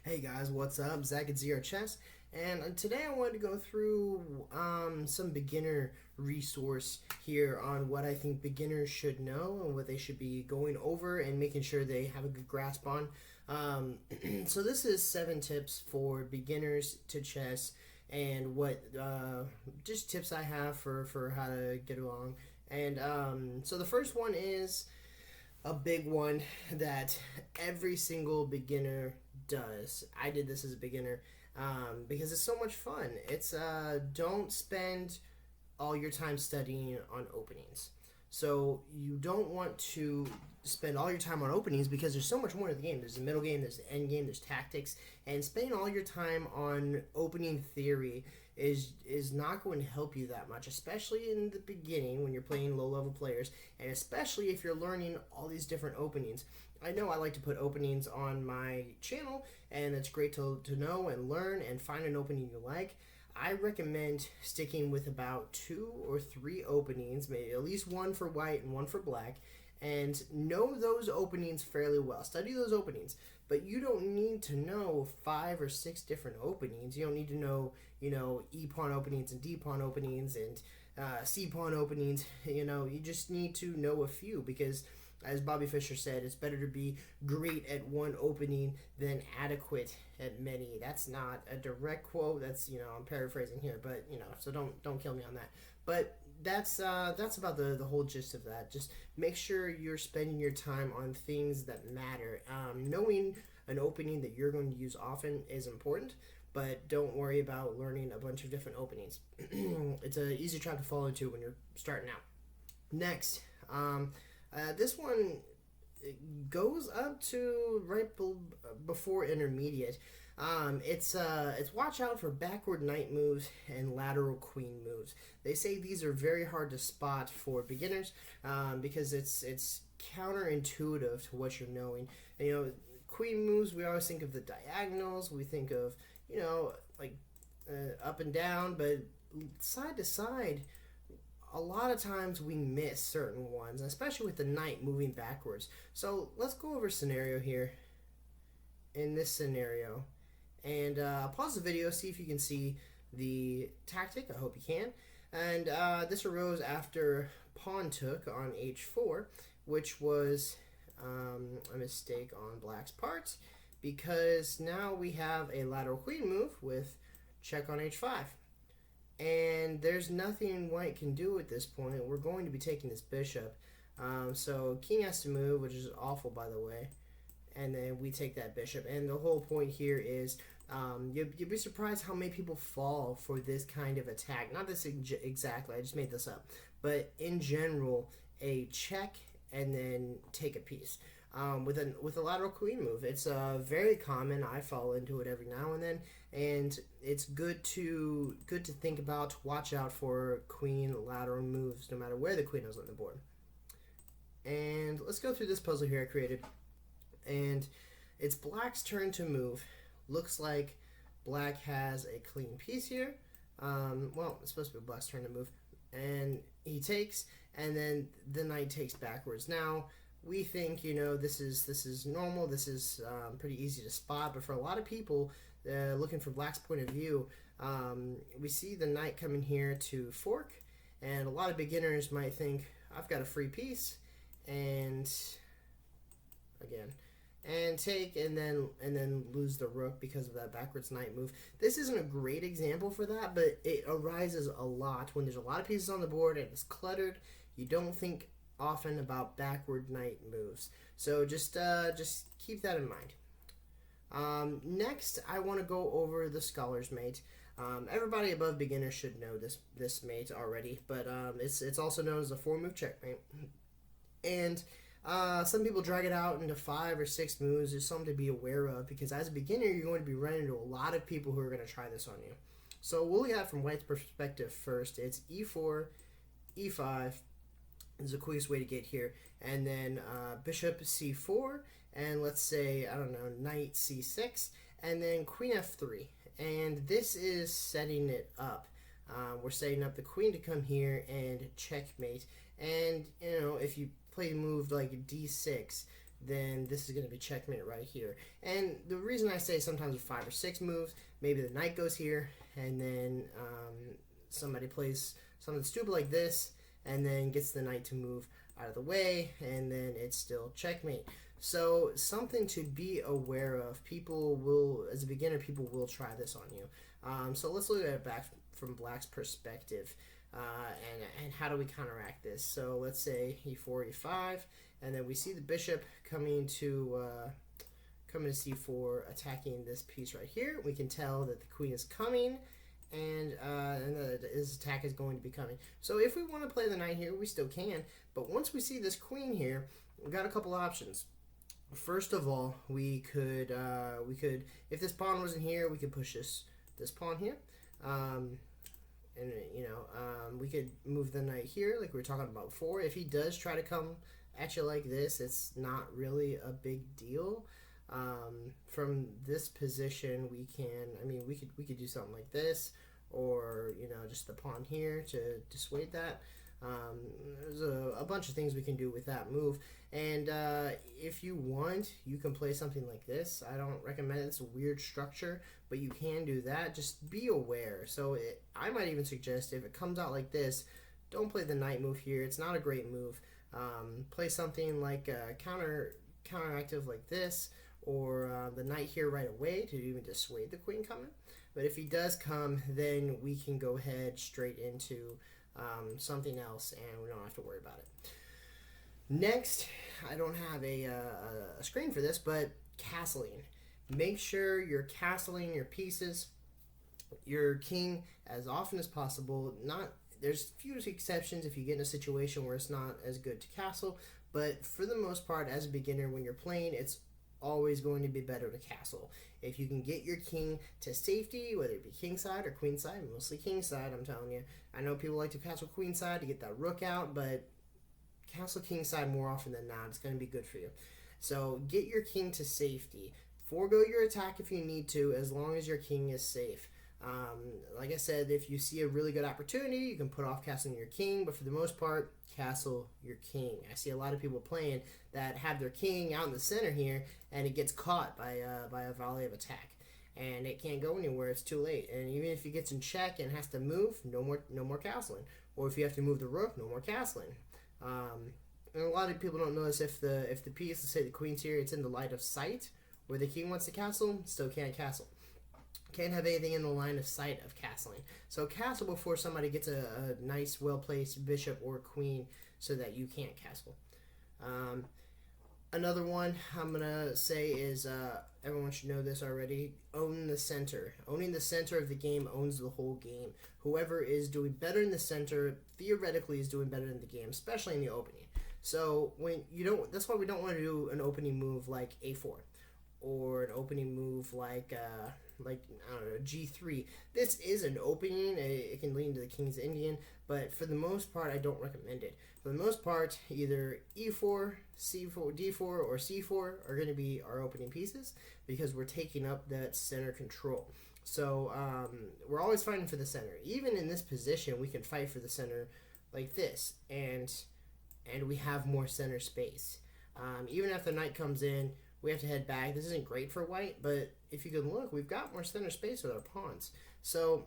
Hey guys, what's up? Zach at ZR Chess, and today I wanted to go through some beginner resource here on what I think beginners should know and what they should be going over and making sure they have a good grasp on. So this is 7 tips for beginners to chess and what just tips I have for how to get along. And so the first one is a big one that every single beginner does. I did this as a beginner because it's so much fun. It's don't spend all your time studying on openings. So you don't want to spend all your time on openings because there's so much more to the game. There's the middle game, there's the end game, there's tactics, and spending all your time on opening theory is not going to help you that much, especially in the beginning when you're playing low level players, and especially if you're learning all these different openings. I know I like to put openings on my channel, and it's great to know and learn and find an opening you like. I recommend sticking with about 2 or 3 openings, maybe at least one for white and one for black, and know those openings fairly well. Study those openings, but you don't need to know 5 or 6 different openings. You don't need to know, E pawn openings and D pawn openings and C pawn openings. You just need to know a few because, as Bobby Fischer said, it's better to be great at one opening than adequate at many. That's not a direct quote. That's I'm paraphrasing here, but so don't kill me on that. But that's about the whole gist of that. Just make sure you're spending your time on things that matter. Knowing an opening that you're going to use often is important, but don't worry about learning a bunch of different openings. It's an easy trap to fall into when you're starting out. Next, this one goes up to before intermediate. It's watch out for backward knight moves and lateral queen moves. They say these are very hard to spot for beginners because it's counterintuitive to what you're knowing. Queen moves, we always think of the diagonals. We think of like up and down, but side to side, a lot of times we miss certain ones, especially with the knight moving backwards. So let's go over a scenario here. In this scenario, and pause the video, see if you can see the tactic. I hope you can. And this arose after pawn took on h4, which was a mistake on black's part because now we have a lateral queen move with check on h5. And there's nothing white can do at this point. We're going to be taking this bishop. So king has to move, which is awful, by the way. And then we take that bishop. And the whole point here is you'd be surprised how many people fall for this kind of attack. Not this exactly, I just made this up. But in general, a check and then take a piece. With a lateral queen move. It's very common. I fall into it every now and then, and it's good to think about, to watch out for queen lateral moves, no matter where the queen is on the board. And let's go through this puzzle here I created, and it's black's turn to move. Looks like black has a clean piece here. Well, it's supposed to be black's turn to move, and he takes, and then the knight takes backwards. Now we think this is normal, this is pretty easy to spot, but for a lot of people looking from black's point of view, we see the knight coming here to fork, and a lot of beginners might think I've got a free piece, and again, and take, and then lose the rook because of that backwards knight move. This isn't a great example for that, but it arises a lot when there's a lot of pieces on the board and it's cluttered. You don't think often about backward knight moves, so just keep that in mind. Next, I want to go over the scholar's mate. Everybody above beginner should know this mate already, but it's also known as a 4-move checkmate. And some people drag it out into 5 or 6 moves. There's something to be aware of because as a beginner, you're going to be running into a lot of people who are going to try this on you. So we'll look at it from white's perspective first. It's e4, e5. Is the quickest way to get here, and then bishop c4, and let's say, I don't know, knight c6, and then queen f3, and this is setting it up. We're setting up the queen to come here and checkmate, and if you play a move like d6, then this is going to be checkmate right here. And the reason I say sometimes with 5 or 6 moves, maybe the knight goes here, and then somebody plays something stupid like this, and then gets the knight to move out of the way, and then it's still checkmate. So something to be aware of. People will, as a beginner, people will try this on you. So let's look at it back from Black's perspective, and how do we counteract this? So let's say e4, e5, and then we see the bishop coming to c4, attacking this piece right here. We can tell that the queen is coming, and his attack is going to be coming. So if we want to play the knight here, we still can. But once we see this queen here, we got a couple options. First of all, we could if this pawn wasn't here, we could push this pawn here, and we could move the knight here, like we were talking about before. If he does try to come at you like this, it's not really a big deal. From this position, we could do something like this, or just the pawn here to dissuade that. There's a bunch of things we can do with that move, and if you want, you can play something like this. I don't recommend it. It's a weird structure, but you can do that. Just be aware. So I might even suggest, if it comes out like this, don't play the knight move here. It's not a great move. Play something like counteractive like this, or the knight here right away to even dissuade the queen coming. But if he does come, then we can go ahead straight into something else, and we don't have to worry about it. Next, I don't have a screen for this, but castling. Make sure you're castling your pieces, your king, as often as possible. There's few exceptions if you get in a situation where it's not as good to castle, but for the most part, as a beginner, when you're playing, it's always going to be better to castle. If you can get your king to safety, whether it be king side or queen side, mostly king side, I'm telling you. I know people like to castle queen side to get that rook out, but castle king side more often than not. It's going to be good for you. So get your king to safety. Forego your attack if you need to, as long as your king is safe. Like I said, if you see a really good opportunity, you can put off castling your king, but for the most part, castle your king. I see a lot of people playing that have their king out in the center here, and it gets caught by a volley of attack, and it can't go anywhere. It's too late. And even if he gets in check and has to move, no more castling. Or if you have to move the rook, no more castling. And a lot of people don't notice if the piece, let's say the queen's here, it's in the line of sight where the king wants to castle, still can't castle. Can't have anything in the line of sight of castling. So castle before somebody gets a nice, well-placed bishop or queen so that you can't castle. Another one I'm going to say is, everyone should know this already, own the center. Owning the center of the game owns the whole game. Whoever is doing better in the center, theoretically, is doing better in the game, especially in the opening. So that's why we don't want to do an opening move like a4, or an opening move like I don't know, g3. This is an opening. It can lead into the King's Indian, but for the most part, I don't recommend it. For the most part, either e4, c4, d4, or c4 are going to be our opening pieces, because we're taking up that center control. So we're always fighting for the center. Even in this position, we can fight for the center like this, and we have more center space. Even if the knight comes in, we have to head back. This isn't great for white, but if you can look, we've got more center space with our pawns. So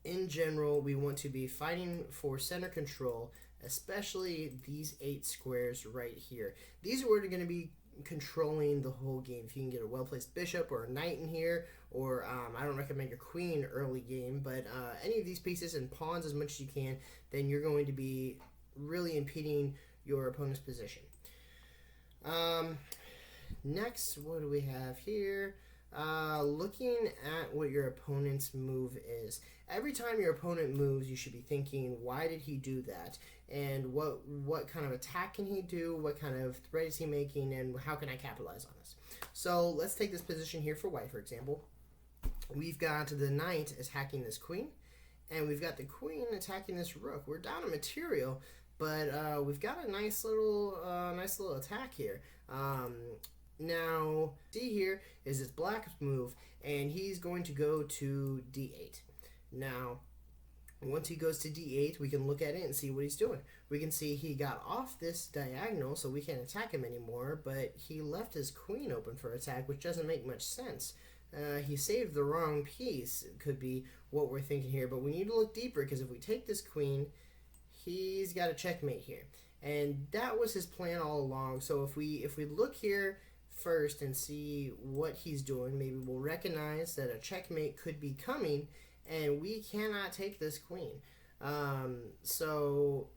in general, we want to be fighting for center control, especially these 8 squares right here. These are where they're going to be controlling the whole game. If you can get a well-placed bishop or a knight in here, or I don't recommend your queen early game, but any of these pieces and pawns as much as you can, then you're going to be really impeding your opponent's position. Next, what do we have here? Looking at what your opponent's move is. Every time your opponent moves, you should be thinking, why did he do that? And what kind of attack can he do? What kind of threat is he making? And how can I capitalize on this? So let's take this position here for white, for example. We've got the knight attacking this queen, and we've got the queen attacking this rook. We're down a material, but we've got a nice little attack here. Now, see here is this black move, and he's going to go to d8. Now, once he goes to d8, we can look at it and see what he's doing. we can see he got off this diagonal, so we can't attack him anymore, but he left his queen open for attack, which doesn't make much sense. He saved the wrong piece, could be what we're thinking here, but we need to look deeper, because if we take this queen, he's got a checkmate here. And that was his plan all along. So if we look here first and see what he's doing, maybe we'll recognize that a checkmate could be coming, and we cannot take this queen. So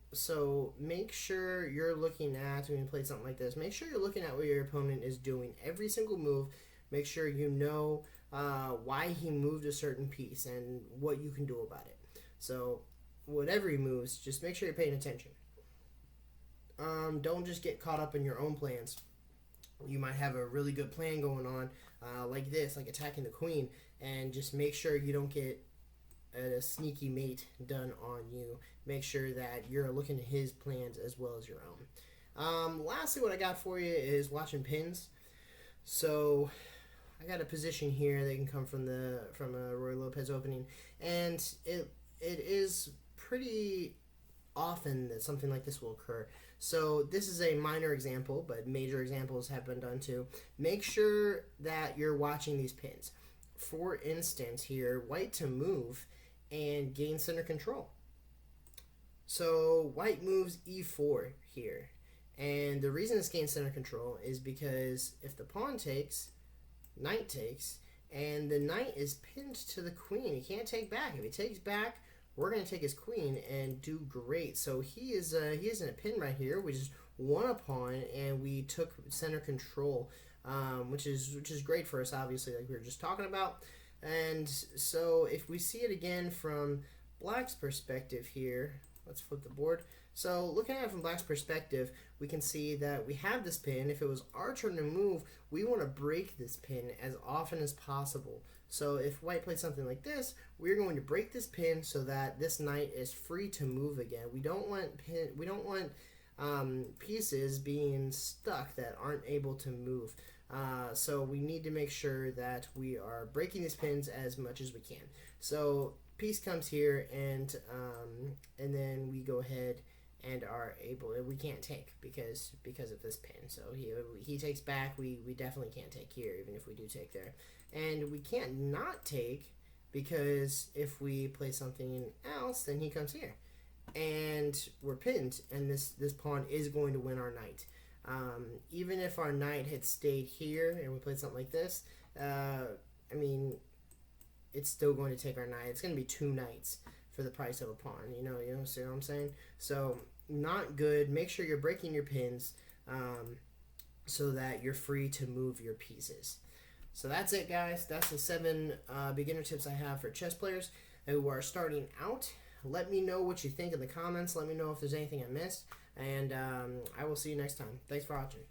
make sure you're looking at, when you play something like this, make sure you're looking at what your opponent is doing every single move. Make sure you know why he moved a certain piece and what you can do about it. So whatever he moves, just make sure you're paying attention. Don't just get caught up in your own plans. You might have a really good plan going on, like this, like attacking the queen, and just make sure you don't get a sneaky mate done on you. Make sure that you're looking at his plans as well as your own. Lastly, what I got for you is watching pins. So I got a position here that can come from a Roy Lopez opening, and it is pretty often that something like this will occur. So this is a minor example, but major examples have been done too. Make sure that you're watching these pins. For instance, here, white to move and gain center control. So white moves e4 here. And the reason it's gained center control is because if the pawn takes, knight takes, and the knight is pinned to the queen. He can't take back. If he takes back, we're going to take his queen and do great. So he is in a pin right here. We just won a pawn, and we took center control, which is great for us, obviously, like we were just talking about. And so if we see it again from black's perspective here, let's flip the board. So looking at it from black's perspective, we can see that we have this pin. If it was our turn to move, we want to break this pin as often as possible. So if white plays something like this, we're going to break this pin so that this knight is free to move again. We don't want pieces being stuck that aren't able to move. So we need to make sure that we are breaking these pins as much as we can. So piece comes here, and then we go ahead and are able. We can't take because of this pin. So he takes back. We definitely can't take here, even if we do take there. And we can't not take, because if we play something else, then he comes here, and we're pinned, and this pawn is going to win our knight. Even if our knight had stayed here and we played something like this, I mean, it's still going to take our knight. It's going to be 2 knights for the price of a pawn. You see what I'm saying? So not good. Make sure you're breaking your pins so that you're free to move your pieces. So that's it, guys. That's the 7 beginner tips I have for chess players who are starting out. Let me know what you think in the comments. Let me know if there's anything I missed. And I will see you next time. Thanks for watching.